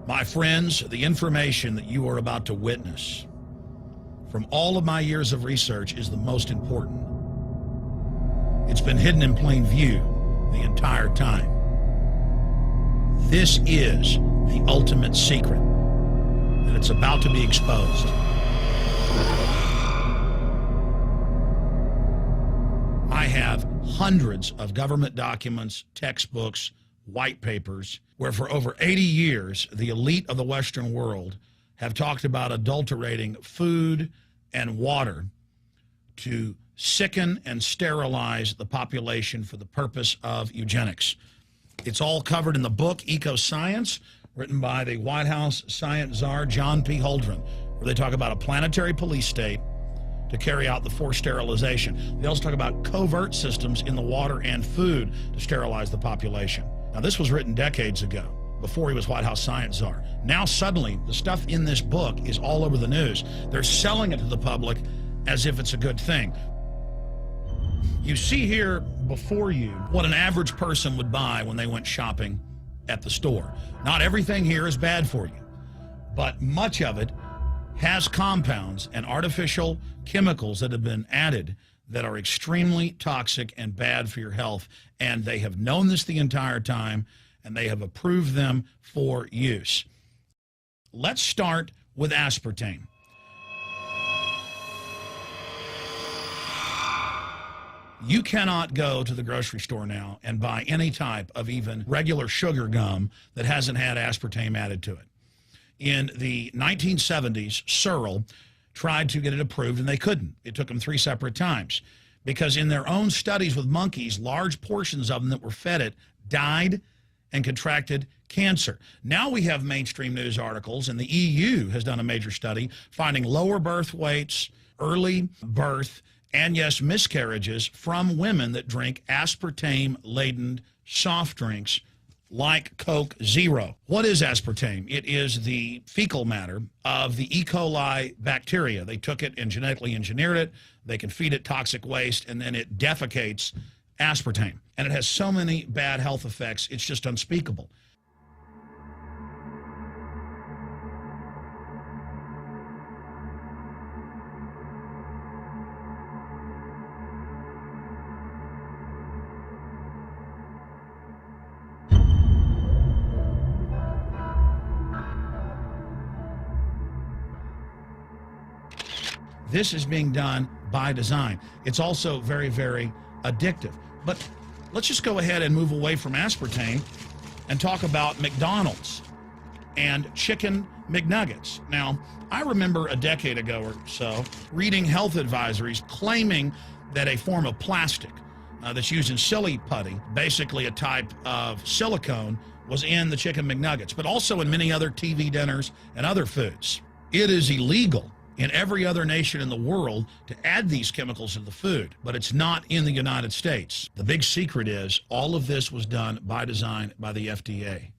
My friends, the information that you are about to witness from all of my years of research is the most important. It's been hidden in plain view the entire time. This is the ultimate secret, and it's about to be exposed. I have hundreds of government documents, textbooks, white papers, where for over 80 years, the elite of the Western world have talked about adulterating food and water to sicken and sterilize the population for the purpose of eugenics. It's all covered in the book Eco-Science, written by the White House science czar, John P. Holdren, where they talk about a planetary police state to carry out the forced sterilization. They also talk about covert systems in the water and food to sterilize the population. Now, this was written decades ago, before he was White House science czar. Now, suddenly, the stuff in this book is all over the news. They're selling it to the public as if it's a good thing. You see here before you what an average person would buy when they went shopping at the store. Not everything here is bad for you, but much of it has compounds and artificial chemicals that have been added that are extremely toxic and bad for your health. And they have known this the entire time, and they have approved them for use. Let's start with aspartame. You cannot go to the grocery store now and buy any type of even regular sugar gum that hasn't had aspartame added to it. In the 1970s, Searle tried to get it approved, and they couldn't. It took them 3 separate times because in their own studies with monkeys, large portions of them that were fed it died and contracted cancer. Now we have mainstream news articles, and the EU has done a major study finding lower birth weights, early birth, and yes, miscarriages from women that drink aspartame-laden soft drinks like Coke Zero. What is aspartame? It is the fecal matter of the E. coli bacteria. They took it and genetically engineered it. They can feed it toxic waste, and then it defecates aspartame. And it has so many bad health effects, it's just unspeakable. This is being done by design. It's also very, very addictive. But let's just go ahead and move away from aspartame and talk about McDonald's and chicken McNuggets. Now, I remember a decade ago or so reading health advisories claiming that a form of plastic that's used in silly putty, basically a type of silicone, was in the chicken McNuggets, but also in many other TV dinners and other foods. It is illegal in every other nation in the world to add these chemicals to the food, but it's not in the United States. The big secret is all of this was done by design by the FDA.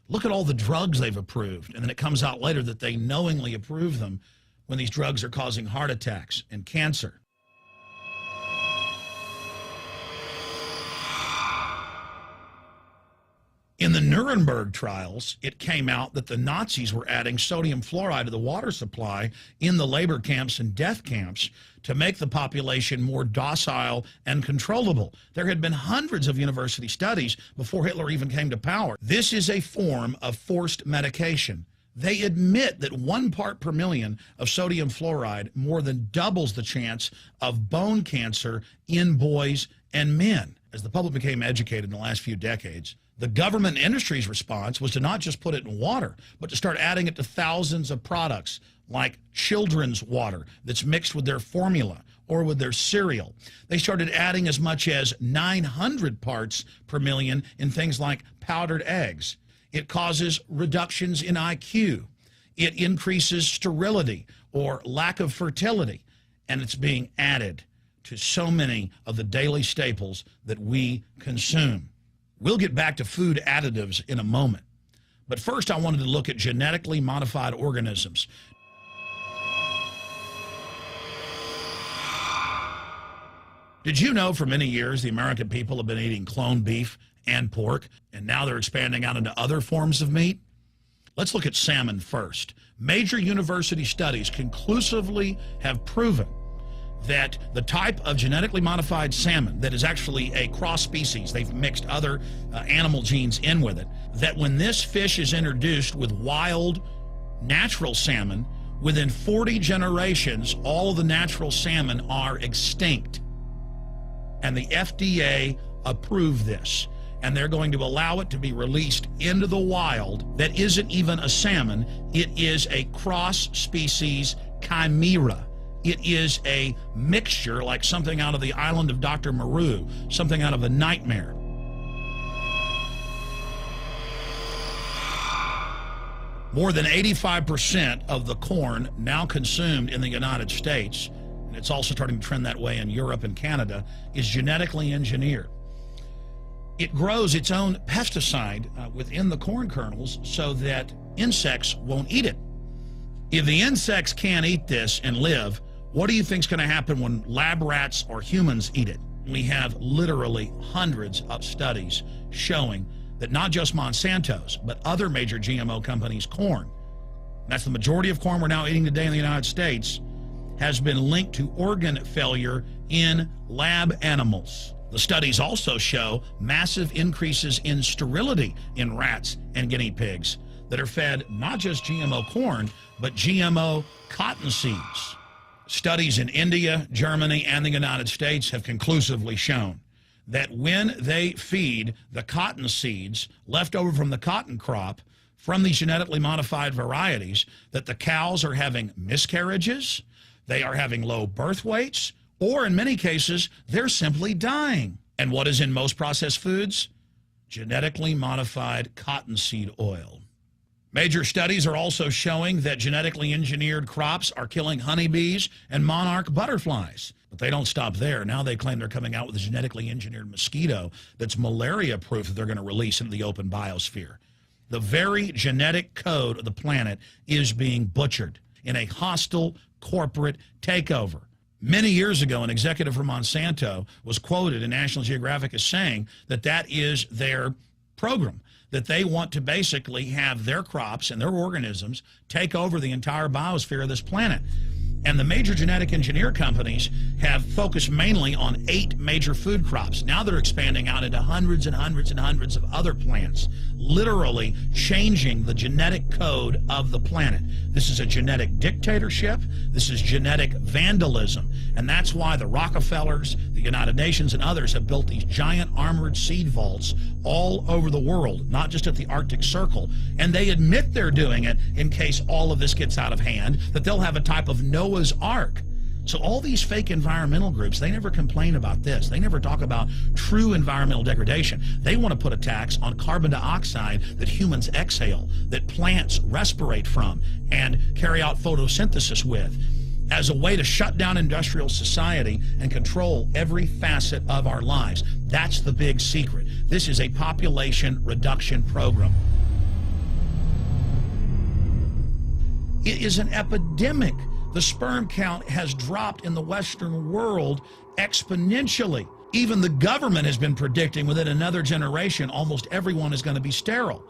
Look at all the drugs they've approved, and then it comes out later that they knowingly approve them when these drugs are causing heart attacks and cancer. In the Nuremberg trials, it came out that the Nazis were adding sodium fluoride to the water supply in the labor camps and death camps to make the population more docile and controllable. There had been hundreds of university studies before Hitler even came to power. This is a form of forced medication. They admit that 1 part per million of sodium fluoride more than doubles the chance of bone cancer in boys and men. As the public became educated in the last few decades, the government industry's response was to not just put it in water, but to start adding it to thousands of products like children's water that's mixed with their formula or with their cereal. They started adding as much as 900 parts per million in things like powdered eggs. It causes reductions in IQ. It increases sterility or lack of fertility, and it's being added to so many of the daily staples that we consume. We'll get back to food additives in a moment. But first, I wanted to look at genetically modified organisms. Did you know for many years the American people have been eating cloned beef and pork, and now they're expanding out into other forms of meat? Let's look at salmon first. Major university studies conclusively have proven that the type of genetically modified salmon that is actually a cross species, they've mixed other animal genes in with it, that when this fish is introduced with wild natural salmon, within 40 generations, all of the natural salmon are extinct. And the FDA approved this. And they're going to allow it to be released into the wild that isn't even a salmon. It is a cross-species chimera. It is a mixture like something out of the island of Dr. Moreau, something out of a nightmare. More than 85% of the corn now consumed in the United States, and it's also starting to trend that way in Europe and Canada, is genetically engineered. It grows its own pesticide within the corn kernels so that insects won't eat it. If the insects can't eat this and live, what do you think is going to happen when lab rats or humans eat it? We have literally hundreds of studies showing that not just Monsanto's, but other major GMO companies' corn, that's the majority of corn we're now eating today in the United States, has been linked to organ failure in lab animals. The studies also show massive increases in sterility in rats and guinea pigs that are fed not just GMO corn, but GMO cotton seeds. Studies in India, Germany, and the United States have conclusively shown that when they feed the cotton seeds left over from the cotton crop from these genetically modified varieties, that the cows are having miscarriages, they are having low birth weights, or in many cases, they're simply dying. And what is in most processed foods? Genetically modified cottonseed oil. Major studies are also showing that genetically engineered crops are killing honeybees and monarch butterflies. But they don't stop there. Now they claim they're coming out with a genetically engineered mosquito that's malaria-proof that they're going to release into the open biosphere. The very genetic code of the planet is being butchered in a hostile corporate takeover. Many years ago, an executive from Monsanto was quoted in National Geographic as saying that that is their program, that they want to basically have their crops and their organisms take over the entire biosphere of this planet. And the major genetic engineer companies have focused mainly on 8 major food crops. Now they're expanding out into hundreds and hundreds and hundreds of other plants, literally changing the genetic code of the planet. This is a genetic dictatorship. This is genetic vandalism. And that's why the Rockefellers, the United Nations, and others have built these giant armored seed vaults all over the world, not just at the Arctic Circle. And they admit they're doing it in case all of this gets out of hand, that they'll have a type of Noah's Ark. So all these fake environmental groups, they never complain about this. They never talk about true environmental degradation. They want to put a tax on carbon dioxide that humans exhale, that plants respirate from and carry out photosynthesis with, as a way to shut down industrial society and control every facet of our lives. That's the big secret. This is a population reduction program. It is an epidemic. The sperm count has dropped in the Western world exponentially. Even the government has been predicting within another generation, almost everyone is going to be sterile.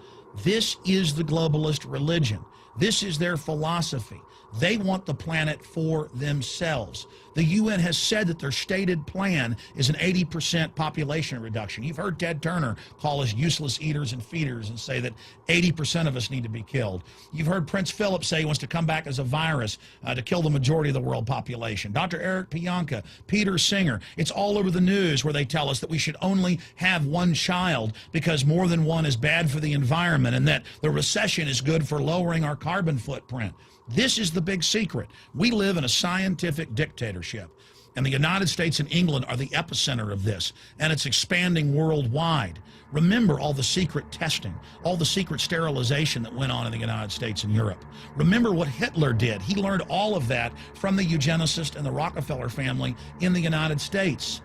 This is the globalist religion. This is their philosophy. They want the planet for themselves. The UN has said that their stated plan is an 80% population reduction. You've heard Ted Turner call us useless eaters and feeders and say that 80% of us need to be killed. You've heard Prince Philip say he wants to come back as a virus to kill the majority of the world population. Dr. Eric Pianka, Peter Singer, it's all over the news where they tell us that we should only have one child because more than one is bad for the environment and that the recession is good for lowering our carbon footprint. This is the big secret. We live in a scientific dictatorship, and the United States and England are the epicenter of this, and it's expanding worldwide. Remember all the secret testing, all the secret sterilization that went on in the United States and Europe. Remember what Hitler did. He learned all of that from the eugenicist and the Rockefeller family in the United States.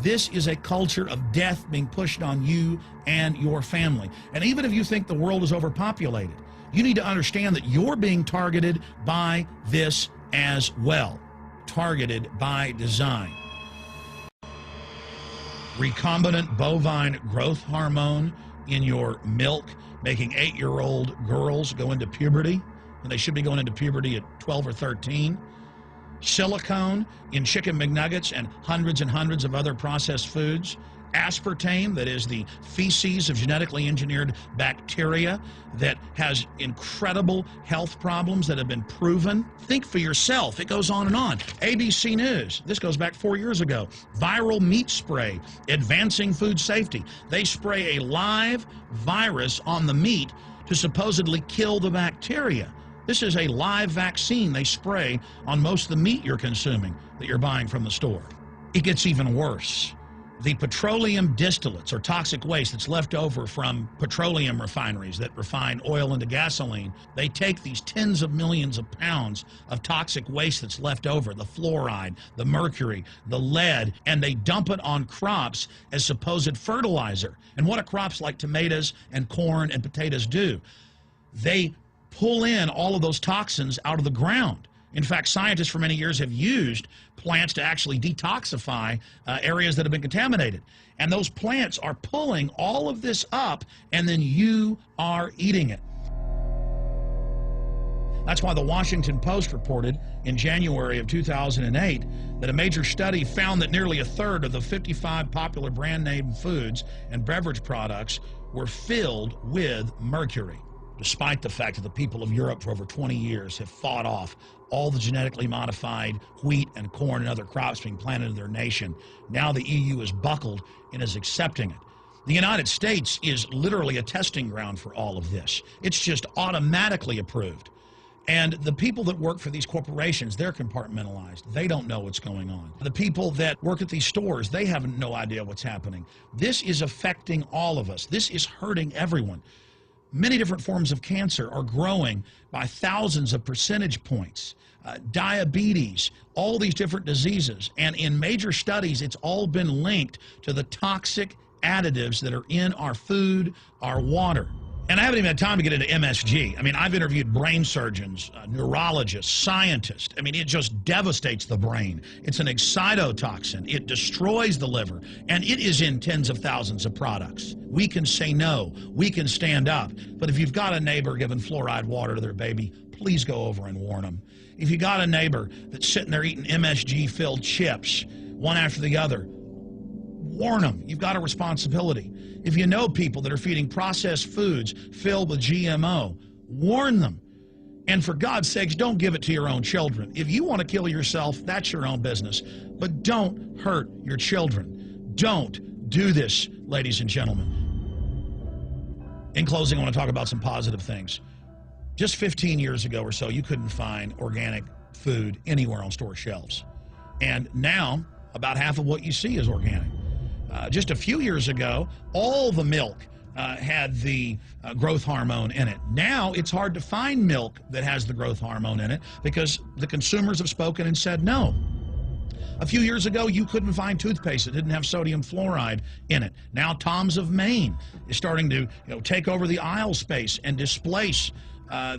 This is a culture of death being pushed on you and your family. And even if you think the world is overpopulated, you need to understand that you're being targeted by this as well. Targeted by design. Recombinant bovine growth hormone in your milk, making 8-year-old girls go into puberty when they should be going into puberty at 12 or 13. Silicone in chicken McNuggets and hundreds of other processed foods. Aspartame, that is the feces of genetically engineered bacteria that has incredible health problems that have been proven. Think for yourself. It goes on and on. ABC News, this goes back 4 years ago. Viral meat spray, advancing food safety. They spray a live virus on the meat to supposedly kill the bacteria. This is a live vaccine they spray on most of the meat you're consuming that you're buying from the store. It gets even worse. The petroleum distillates, or toxic waste that's left over from petroleum refineries that refine oil into gasoline, they take these tens of millions of pounds of toxic waste that's left over, the fluoride, the mercury, the lead, and they dump it on crops as supposed fertilizer. And what do crops like tomatoes and corn and potatoes do? They pull in all of those toxins out of the ground. In fact, scientists for many years have used plants to actually detoxify areas that have been contaminated. And those plants are pulling all of this up, and then you are eating it. That's why the Washington Post reported in January of 2008 that a major study found that nearly a third of the 55 popular brand name foods and beverage products were filled with mercury. Despite the fact that the people of Europe for over 20 years have fought off all the genetically modified wheat and corn and other crops being planted in their nation, now the EU is buckled and is accepting it. The United States is literally a testing ground for all of this. It's just automatically approved. And the people that work for these corporations, they're compartmentalized. They don't know what's going on. The people that work at these stores, they have no idea what's happening. This is affecting all of us. This is hurting everyone. Many different forms of cancer are growing by thousands of percentage points. Diabetes, all these different diseases. And in major studies, it's all been linked to the toxic additives that are in our food, our water. And I haven't even had time to get into MSG. I mean, I've interviewed brain surgeons, neurologists, scientists. I mean, it just devastates the brain. It's an excitotoxin. It destroys the liver, and it is in tens of thousands of products. We can say no. We can stand up. But if you've got a neighbor giving fluoride water to their baby, please go over and warn them. If you got a neighbor that's sitting there eating MSG-filled chips, one after the other, warn them. You've got a responsibility. If you know people that are feeding processed foods filled with GMO, warn them. And for God's sakes, don't give it to your own children. If you want to kill yourself, that's your own business. But don't hurt your children. Don't do this, ladies and gentlemen. In closing, I want to talk about some positive things. Just 15 years ago or so, you couldn't find organic food anywhere on store shelves. And now, about half of what you see is organic. Just a few years ago, all the milk had the growth hormone in it. Now it's hard to find milk that has the growth hormone in it because the consumers have spoken and said no. A few years ago, you couldn't find toothpaste that didn't have sodium fluoride in it. Now Tom's of Maine is starting to take over the aisle space and displace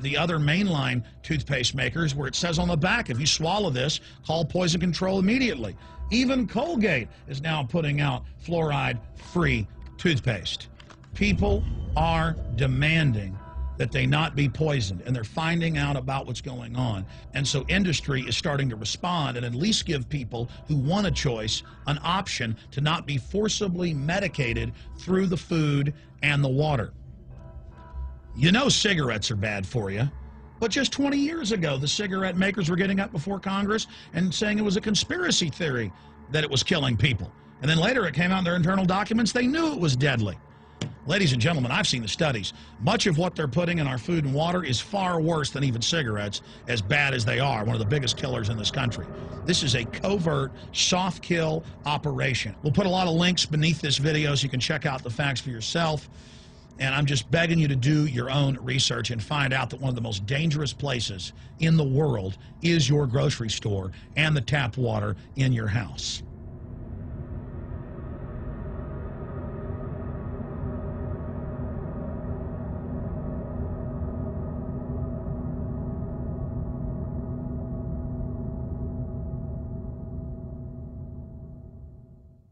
the other mainline toothpaste makers, where it says on the back, if you swallow this, call poison control immediately. Even Colgate is now putting out fluoride-free toothpaste. People are demanding that they not be poisoned, and they're finding out about what's going on. And so industry is starting to respond and at least give people who want a choice an option to not be forcibly medicated through the food and the water. You know cigarettes are bad for you. But just 20 years ago, the cigarette makers were getting up before Congress and saying it was a conspiracy theory that it was killing people. And then later it came out in their internal documents, they knew it was deadly. Ladies and gentlemen, I've seen the studies. Much of what they're putting in our food and water is far worse than even cigarettes, as bad as they are, one of the biggest killers in this country. This is a covert, soft kill operation. We'll put a lot of links beneath this video so you can check out the facts for yourself. And I'm just begging you to do your own research and find out that one of the most dangerous places in the world is your grocery store and the tap water in your house.